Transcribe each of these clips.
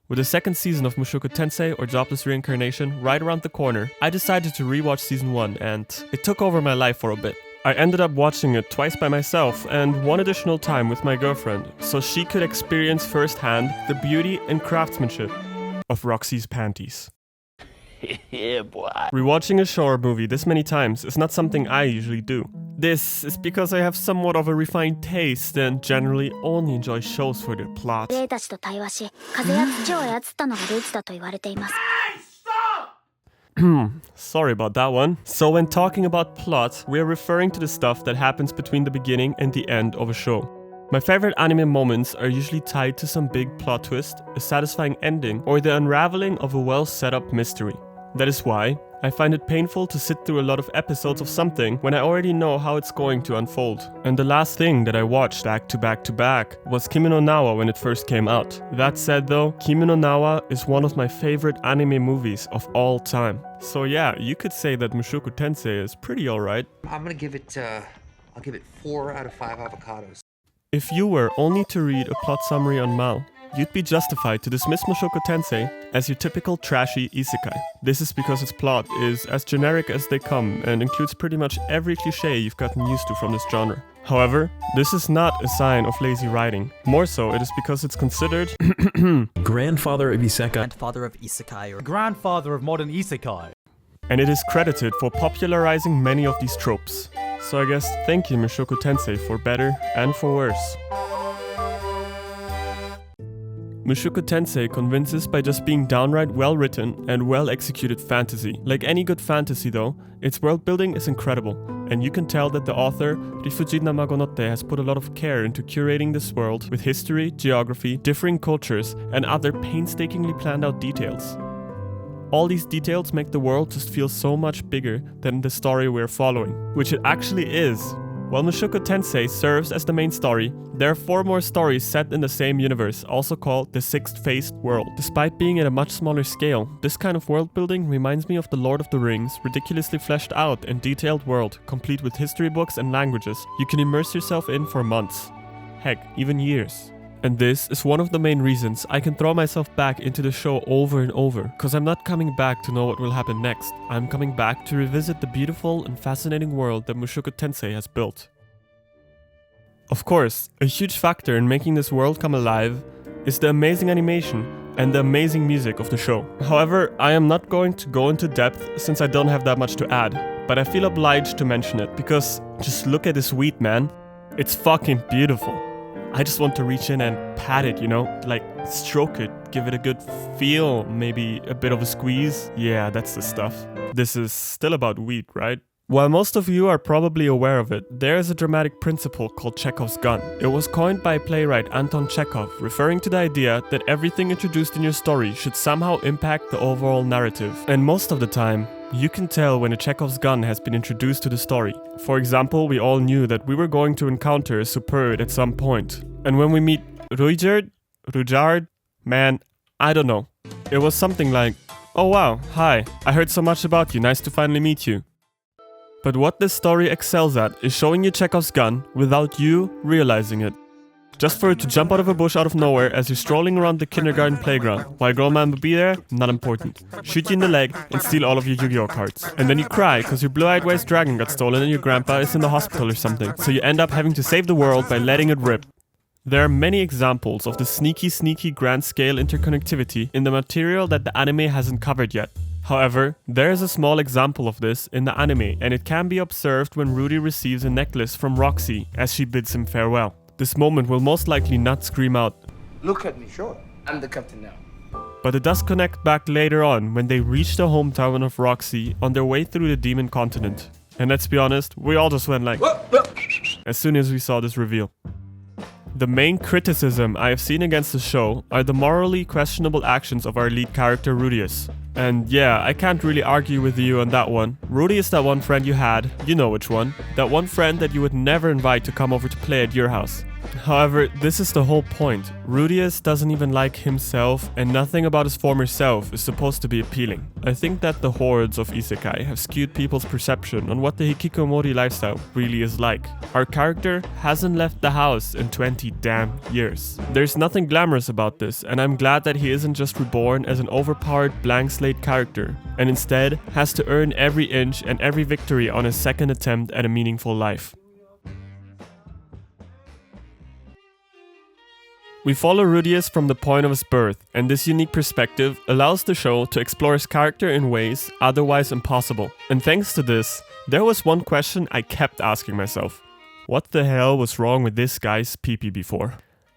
With the second season of Mushoku Tensei or Jobless Reincarnation right around the corner, I decided to rewatch season 1 and it took over my life for a bit. I ended up watching it twice by myself and one additional time with my girlfriend, so she could experience firsthand the beauty and craftsmanship of Roxy's panties. Yeah, boy. Rewatching a show or movie this many times is not something I usually do. This is because I have somewhat of a refined taste and generally only enjoy shows for their plot. Sorry about that one. So when talking about plot, we are referring to the stuff that happens between the beginning and the end of a show. My favorite anime moments are usually tied to some big plot twist, a satisfying ending, or the unraveling of a well set up mystery. That is why I find it painful to sit through a lot of episodes of something when I already know how it's going to unfold. And the last thing that I watched back to back was Kimi no Na wa when it first came out. That said though, Kimi no Na wa is one of my favorite anime movies of all time. So yeah, you could say that Mushoku Tensei is pretty alright. I'm gonna give it, I'll give it 4 out of 5 avocados. If you were only to read a plot summary on Mao, you'd be justified to dismiss Mushoku Tensei as your typical trashy isekai. This is because its plot is as generic as they come and includes pretty much every cliché you've gotten used to from this genre. However, this is not a sign of lazy writing. More so, it is because it's considered grandfather of isekai. Grandfather of isekai or grandfather of modern isekai. And it is credited for popularizing many of these tropes. So I guess thank you Mushoku Tensei for better and for worse. Mushoku Tensei convinces by just being downright well written and well executed fantasy. Like any good fantasy though, its world building is incredible, and you can tell that the author Rifuji Namagonotte has put a lot of care into curating this world with history, geography, differing cultures, and other painstakingly planned out details. All these details make the world just feel so much bigger than the story we're following, which it actually is. While Mushoku Tensei serves as the main story, there are 4 more stories set in the same universe, also called the Sixth-Faced World. Despite being at a much smaller scale, this kind of world building reminds me of the Lord of the Rings, ridiculously fleshed out and detailed world, complete with history books and languages you can immerse yourself in for months. Heck, even years. And this is one of the main reasons I can throw myself back into the show over and over, cause I'm not coming back to know what will happen next. I'm coming back to revisit the beautiful and fascinating world that Mushoku Tensei has built. Of course, a huge factor in making this world come alive is the amazing animation and the amazing music of the show. However, I am not going to go into depth since I don't have that much to add, but I feel obliged to mention it because just look at this wheat, man. It's fucking beautiful. I just want to reach in and pat it, you know, like stroke it, give it a good feel, maybe a bit of a squeeze. Yeah, that's the stuff. This is still about wheat, right? While most of you are probably aware of it, there is a dramatic principle called Chekhov's gun. It was coined by playwright Anton Chekhov, referring to the idea that everything introduced in your story should somehow impact the overall narrative. And most of the time, you can tell when a Chekhov's gun has been introduced to the story. For example, we all knew that we were going to encounter a Superb at some point. And when we meet Rudyard, man, I don't know. It was something like, oh wow, hi, I heard so much about you, nice to finally meet you. But what this story excels at is showing you Chekhov's gun without you realizing it. Just for it to jump out of a bush out of nowhere as you're strolling around the kindergarten playground. Why Girlman would be there? Not important. Shoot you in the leg and steal all of your Yu-Gi-Oh cards. And then you cry because your blue-eyed wise dragon got stolen and your grandpa is in the hospital or something. So you end up having to save the world by letting it rip. There are many examples of the sneaky grand-scale interconnectivity in the material that the anime hasn't covered yet. However, there is a small example of this in the anime, and it can be observed when Rudy receives a necklace from Roxy as she bids him farewell. This moment will most likely not scream out, "Look at me, sure. I'm the captain now." But it does connect back later on when they reach the hometown of Roxy on their way through the Demon Continent. And let's be honest, we all just went like as soon as we saw this reveal. The main criticism I have seen against the show are the morally questionable actions of our lead character Rudeus. And yeah, I can't really argue with you on that one. Rudy is that one friend you had, you know which one. That one friend that you would never invite to come over to play at your house. However, this is the whole point. Rudeus doesn't even like himself, and nothing about his former self is supposed to be appealing. I think that the hordes of isekai have skewed people's perception on what the hikikomori lifestyle really is like. Our character hasn't left the house in 20 damn years. There's nothing glamorous about this, and I'm glad that he isn't just reborn as an overpowered blank slate character, and instead has to earn every inch and every victory on his second attempt at a meaningful life. We follow Rudeus from the point of his birth, and this unique perspective allows the show to explore his character in ways otherwise impossible. And thanks to this, there was one question I kept asking myself. What the hell was wrong with this guy's pee-pee before?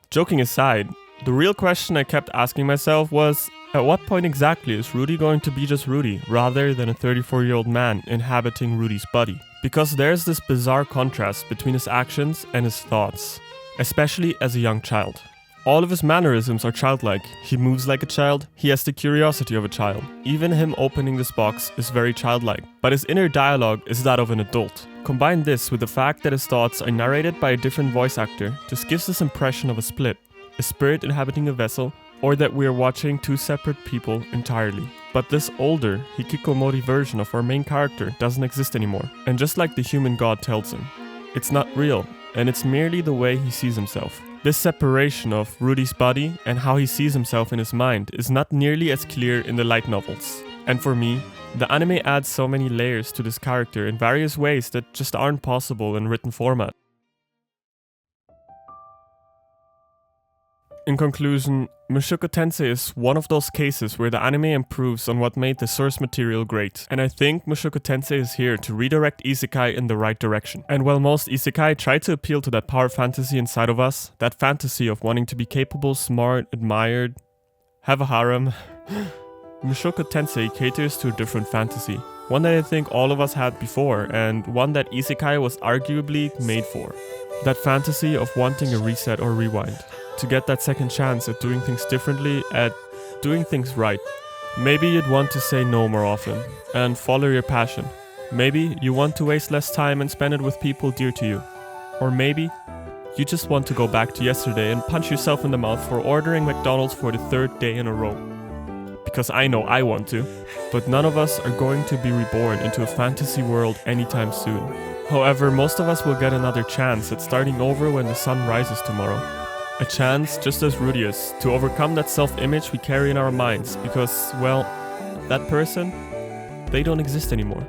Joking aside, the real question I kept asking myself was, at what point exactly is Rudy going to be just Rudy, rather than a 34-year-old man inhabiting Rudy's body? Because there's this bizarre contrast between his actions and his thoughts, especially as a young child. All of his mannerisms are childlike. He moves like a child, he has the curiosity of a child. Even him opening this box is very childlike, but his inner dialogue is that of an adult. Combine this with the fact that his thoughts are narrated by a different voice actor, just gives this impression of a split, a spirit inhabiting a vessel, or that we are watching two separate people entirely. But this older, hikikomori version of our main character doesn't exist anymore, and just like the human god tells him, it's not real, and it's merely the way he sees himself. This separation of Rudy's body and how he sees himself in his mind is not nearly as clear in the light novels. And for me, the anime adds so many layers to this character in various ways that just aren't possible in written format. In conclusion, Mushoku Tensei is one of those cases where the anime improves on what made the source material great, and I think Mushoku Tensei is here to redirect isekai in the right direction. And while most isekai try to appeal to that power fantasy inside of us, that fantasy of wanting to be capable, smart, admired, have a harem, Mushoku Tensei caters to a different fantasy. One that I think all of us had before, and one that isekai was arguably made for. That fantasy of wanting a reset or rewind. To get that second chance at doing things differently, at doing things right. Maybe you'd want to say no more often, and follow your passion. Maybe you want to waste less time and spend it with people dear to you. Or maybe you just want to go back to yesterday and punch yourself in the mouth for ordering McDonald's for the 3rd day in a row. Because I know I want to, but none of us are going to be reborn into a fantasy world anytime soon. However, most of us will get another chance at starting over when the sun rises tomorrow. A chance, just as Rudeus, to overcome that self-image we carry in our minds because, well, that person, they don't exist anymore.